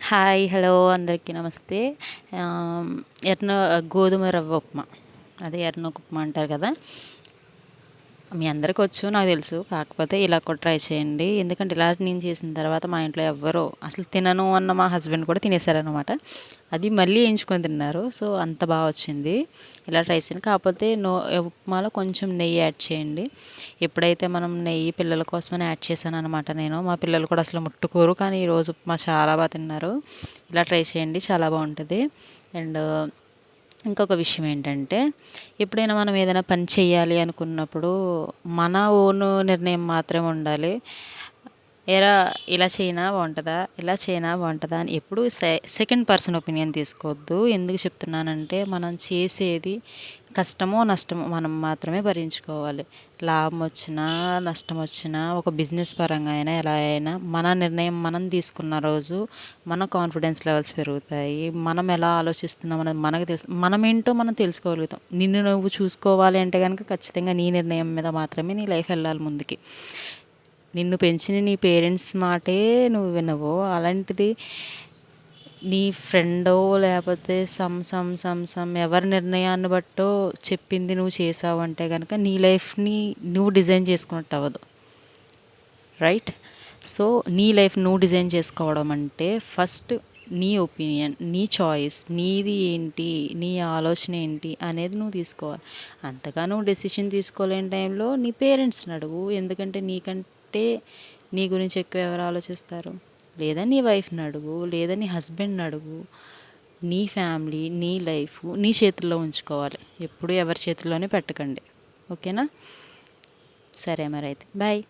Hi hello అందరికీ నమస్తే. ఆహ్, ఎర్న గోధుమ రవ్వ ఉప్మా, అదే ఎర్నోక ఉప్మా అంటారు కదా! మీ అందరికి వచ్చు నాకు తెలుసు. కాకపోతే ఇలా కూడా ట్రై చేయండి. ఎందుకంటే ఇలా నేను చేసిన తర్వాత మా ఇంట్లో ఎవ్వరు అసలు తినను అన్న మా హస్బెండ్ కూడా తినేసారనమాట. అది మళ్ళీ ఏయించుకొని తిన్నారు. సో, అంత వచ్చింది. ఇలా ట్రై చేయండి. కాకపోతే ఉప్మాలో కొంచెం నెయ్యి యాడ్ చేయండి. ఎప్పుడైతే మనం నెయ్యి పిల్లల కోసమని యాడ్ చేశాననమాట నేను. మా పిల్లలు కూడా అసలు ముట్టుకోరు. కానీ ఈరోజు ఉప్మా చాలా తిన్నారు. ఇలా ట్రై చేయండి. చాలా బాగుంటది. అండ్ ఇంకొక విషయం ఏంటంటే, ఎప్పుడైనా మనం ఏదైనా పని చేయాలి అనుకున్నప్పుడు మన ఓన్ నిర్ణయం మాత్రమే ఉండాలి. ఏరా ఇలా చేయనా బాగుంటుందా, ఇలా చేయనా బాగుంటుందా అని ఎప్పుడు సెకండ్ పర్సన్ ఒపీనియన్ తీసుకోవద్దు. ఎందుకు చెప్తున్నానంటే, మనం చేసేది కష్టమో నష్టమో మనం మాత్రమే భరించుకోవాలి. లాభం వచ్చినా నష్టం వచ్చినా ఒక బిజినెస్ పరంగా అయినా ఎలా అయినా మన నిర్ణయం మనం తీసుకున్న రోజు మన కాన్ఫిడెన్స్ లెవెల్స్ పెరుగుతాయి. మనం ఎలా ఆలోచిస్తున్నాం అనేది మనకు తెలుసు. మనం ఏంటో మనం తెలుసుకోగలుగుతాం. నిన్ను నువ్వు చూసుకోవాలి అంటే కనుక ఖచ్చితంగా నీ నిర్ణయం మీద మాత్రమే నీ లైఫ్ వెళ్ళాలి ముందుకి. నిన్ను పెంచిన నీ పేరెంట్స్ మాటే నువ్వు వినవు. అలాంటిది నీ ఫ్రెండో లేకపోతే సమ్ ఎవరి నిర్ణయాన్ని బట్టో చెప్పింది నువ్వు చేసావు అంటే కనుక నీ లైఫ్ని నువ్వు డిజైన్ చేసుకున్నట్టు అవ్వదు. రైట్? సో, నీ లైఫ్ నువ్వు డిజైన్ చేసుకోవడం అంటే ఫస్ట్ నీ ఒపీనియన్, నీ చాయిస్, నీది ఏంటి, నీ ఆలోచన ఏంటి అనేది నువ్వు తీసుకోవాలి. అంతగా నువ్వు డెసిషన్ తీసుకోలేని టైంలో నీ పేరెంట్స్ని అడుగు. ఎందుకంటే నీకంటే నీ గురించి ఎక్కువ ఎవరు ఆలోచిస్తారు? లేదా నీ వైఫ్ని అడుగు, లేదా నీ హస్బెండ్ని అడుగు. నీ ఫ్యామిలీ, నీ లైఫ్ నీ చేతుల్లో ఉంచుకోవాలి. ఎప్పుడు ఎవరి చేతుల్లోనే పెట్టకండి. ఓకేనా? సరే మరి అయితే బాయ్.